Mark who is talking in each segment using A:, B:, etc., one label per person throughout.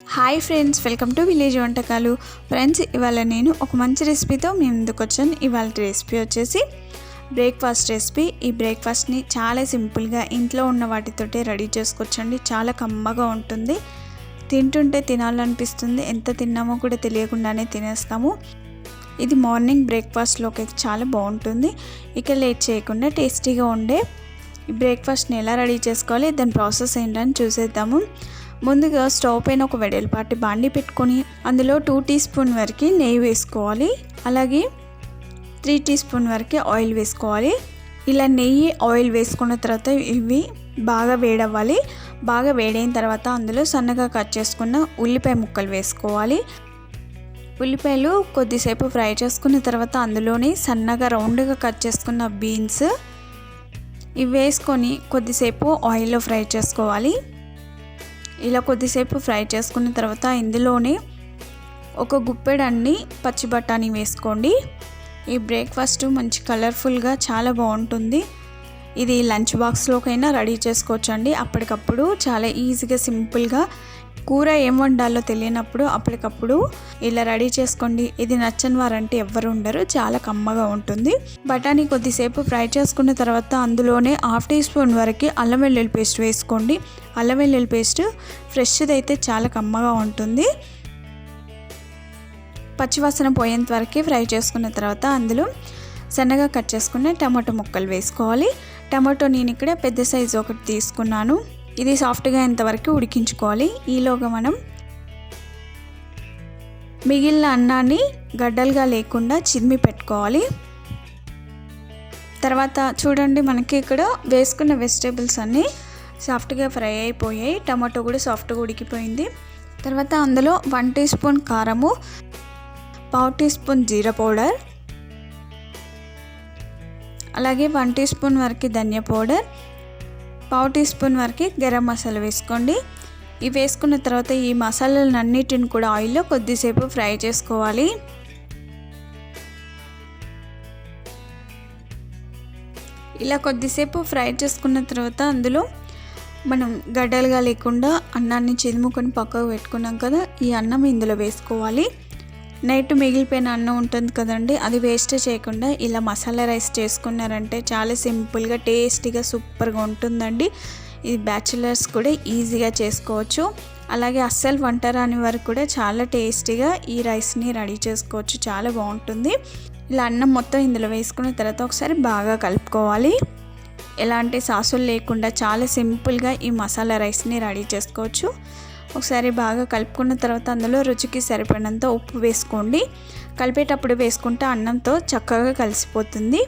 A: Hi friends, welcome to village వంటకాలు. Friends, ఇవాళ నేను ఒక మంచి రెసిపీతో మీ ముందుకు వచ్చాను. ఇవాళ రెసిపీ వచ్చేసి బ్రేక్ఫాస్ట్ రెసిపీ. ఈ బ్రేక్ఫాస్ట్ని చాలా సింపుల్గా ఇంట్లో ఉన్న వాటితోటే రెడీ చేసుకోవచ్చండి. చాలా కమ్మగా ఉంటుంది, తింటుంటే తినాలనిపిస్తుంది. ఎంత తిన్నామో కూడా తెలియకుండానే తినేస్తాము. ఇది మార్నింగ్ బ్రేక్ఫాస్ట్లోకి చాలా బాగుంటుంది. ఇక లేట్ చేయకుండా టేస్టీగా ఉండే ఈ బ్రేక్ఫాస్ట్ని ఎలా రెడీ చేసుకోవాలి, దాని ప్రాసెస్ ఏంటని చూసేద్దాము. ముందుగా స్టవ్ పైన ఒక వెడల్పాటి బాండి పెట్టుకొని అందులో 2 టీ స్పూన్ వరకు నెయ్యి వేసుకోవాలి. అలాగే 3 టీ స్పూన్ వరకు ఆయిల్ వేసుకోవాలి. ఇలా నెయ్యి ఆయిల్ వేసుకున్న తర్వాత ఇవి బాగా వేడవ్వాలి. బాగా వేడైన తర్వాత అందులో సన్నగా కట్ చేసుకున్న ఉల్లిపాయ ముక్కలు వేసుకోవాలి. ఉల్లిపాయలు కొద్దిసేపు ఫ్రై చేసుకున్న తర్వాత అందులోనే సన్నగా రౌండ్గా కట్ చేసుకున్న బీన్స్ ఇవి వేసుకొని కొద్దిసేపు ఆయిల్లో ఫ్రై చేసుకోవాలి. ఇలా కొద్దిసేపు ఫ్రై చేసుకున్న తర్వాత ఇందులోనే ఒక గుప్పెడన్ని పచ్చి బఠానీ వేసుకోండి. ఈ బ్రేక్ఫాస్ట్ మంచి కలర్ఫుల్గా చాలా బాగుంటుంది. ఇది లంచ్ బాక్స్లోకైనా రెడీ చేసుకోవచ్చండి. అప్పటికప్పుడు చాలా ఈజీగా సింపుల్గా కూర ఏం వండాలో తెలియనప్పుడు అప్పటికప్పుడు ఇలా రెడీ చేసుకోండి. ఇది నచ్చని వారంటే ఎవ్వరు ఉండరు, చాలా కమ్మగా ఉంటుంది. బఠానీ కొద్దిసేపు ఫ్రై చేసుకున్న తర్వాత అందులోనే 1/2 టీ స్పూన్ వరకు అల్లం వెల్లుల్లి పేస్ట్ వేసుకోండి. అల్లం వెల్లుల్లి పేస్ట్ ఫ్రెష్ది అయితే చాలా కమ్మగా ఉంటుంది. పచ్చివాసన పోయేంత వరకు ఫ్రై చేసుకున్న తర్వాత అందులో సన్నగా కట్ చేసుకున్న టమాటో ముక్కలు వేసుకోవాలి. టమాటో నేను ఇక్కడ పెద్ద సైజు ఒకటి తీసుకున్నాను. ఇది సాఫ్ట్గా ఎంతవరకు ఉడికించుకోవాలి. ఈలోగా మనం మిగిలిన అన్నాన్ని గడ్డలుగా లేకుండా చిదిమి పెట్టుకోవాలి. తర్వాత చూడండి, మనకి ఇక్కడ వేసుకున్న వెజిటేబుల్స్ అన్నీ సాఫ్ట్గా ఫ్రై అయిపోయాయి. టమాటో కూడా సాఫ్ట్గా ఉడికిపోయింది. తర్వాత అందులో 1 టీ స్పూన్ కారము, 1/2 టీ స్పూన్ జీరా పౌడర్, అలాగే 1 టీ స్పూన్ వరకు ధనియా పౌడర్, 1/2 టీ స్పూన్ వరకు గరం మసాలా వేసుకోండి. ఇవి వేసుకున్న తర్వాత ఈ మసాలాలన్నిటిని కూడా ఆయిల్లో కొద్దిసేపు ఫ్రై చేసుకోవాలి. ఇలా కొద్దిసేపు ఫ్రై చేసుకున్న తర్వాత అందులో మనం గడ్డలుగా లేకుండా అన్నాన్ని చిదుముకొని పక్కకు పెట్టుకున్నాం కదా, ఈ అన్నం ఇందులో వేసుకోవాలి. నైట్ మిగిలిపోయిన అన్నం ఉంటుంది కదండి, అది వేస్ట్ చేయకుండా ఇలా మసాలా రైస్ చేసుకున్నారంటే చాలా సింపుల్గా టేస్టీగా సూపర్గా ఉంటుందండి. ఇది బ్యాచిలర్స్ కూడా ఈజీగా చేసుకోవచ్చు. అలాగే అస్సలు వంట రాని వారు కూడా చాలా టేస్టీగా ఈ రైస్ని రెడీ చేసుకోవచ్చు, చాలా బాగుంటుంది. ఇలా అన్నం మొత్తం ఇందులో వేసుకున్న తర్వాత ఒకసారి బాగా కలుపుకోవాలి. ఎలాంటి సాసులు లేకుండా చాలా సింపుల్గా ఈ మసాలా రైస్ని రెడీ చేసుకోవచ్చు. ఒకసారి బాగా కలుపుకున్న తర్వాత అందులో రుచికి సరిపడినంత ఉప్పు వేసుకోండి. కలిపేటప్పుడు వేసుకుంటే అన్నంతో చక్కగా కలిసిపోతుంది.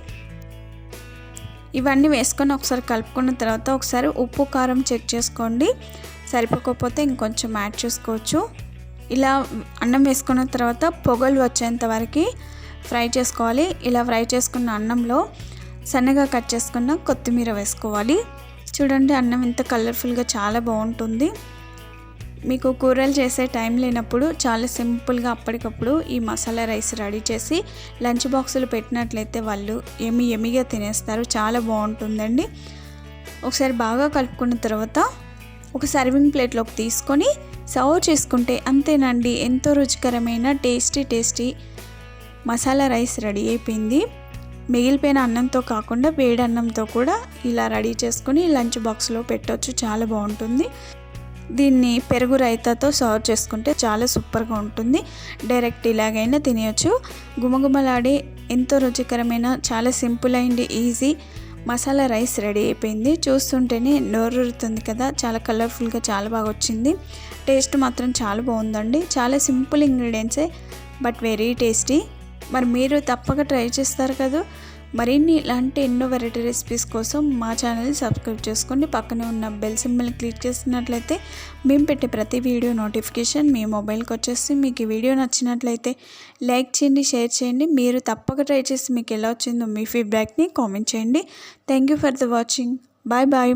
A: ఇవన్నీ వేసుకొని ఒకసారి కలుపుకున్న తర్వాత ఒకసారి ఉప్పు కారం చెక్ చేసుకోండి. సరిపోకపోతే ఇంకొంచెం యాడ్ చేసుకోవచ్చు. ఇలా అన్నం వేసుకున్న తర్వాత పొగలు వచ్చేంత వరకు ఫ్రై చేసుకోవాలి. ఇలా ఫ్రై చేసుకున్న అన్నంలో సన్నగా కట్ చేసుకున్న కొత్తిమీర వేసుకోవాలి. చూడండి, అన్నం ఇంత కలర్ఫుల్గా చాలా బాగుంటుంది. మీకు కూరలు చేసే టైం లేనప్పుడు చాలా సింపుల్గా అప్పటికప్పుడు ఈ మసాలా రైస్ రెడీ చేసి లంచ్ బాక్సులు పెట్టినట్లయితే వాళ్ళు ఎమ్మిగా తినేస్తారు, చాలా బాగుంటుందండి. ఒకసారి బాగా కలుపుకున్న తర్వాత ఒక సర్వింగ్ ప్లేట్లోకి తీసుకొని సర్వ్ చేసుకుంటే అంతేనండి, ఎంతో రుచికరమైన టేస్టీ మసాలా రైస్ రెడీ అయిపోయింది. మిగిలిపోయిన అన్నంతో కాకుండా వేడి అన్నంతో కూడా ఇలా రెడీ చేసుకొని లంచ్ బాక్స్లో పెట్టవచ్చు, చాలా బాగుంటుంది. దీన్ని పెరుగు రైతాతో సర్వ్ చేసుకుంటే చాలా సూపర్గా ఉంటుంది. డైరెక్ట్ ఇలాగైనా తినేయచ్చు. గుమగుమలాడే ఎంతో రుచికరమైన చాలా simple and easy masala rice ready అయిపోయింది. చూస్తుంటేనే నోరూరుతుంది కదా, చాలా కలర్ఫుల్గా చాలా బాగా వచ్చింది. టేస్ట్ మాత్రం చాలా బాగుందండి. చాలా సింపుల్ ఇంగ్రీడియంట్సే బట్ వెరీ టేస్టీ. మరి మీరు తప్పక ట్రై చేస్తారు కదా. మరిన్ని ఇలాంటి ఎన్నో వెరైటీ రెసిపీస్ కోసం మా ఛానల్ని సబ్స్క్రైబ్ చేసుకోండి. పక్కనే ఉన్న బెల్ సింబల్ని క్లిక్ చేసినట్లయితే మేము పెట్టే ప్రతి వీడియో నోటిఫికేషన్ మీ మొబైల్కి వచ్చేసి. మీకు ఈ వీడియో నచ్చినట్లయితే లైక్ చేయండి, షేర్ చేయండి. మీరు తప్పక ట్రై చేసి మీకు ఎలా వచ్చిందో మీ ఫీడ్బ్యాక్ని కామెంట్ చేయండి. Thank you for the watching. Bye bye.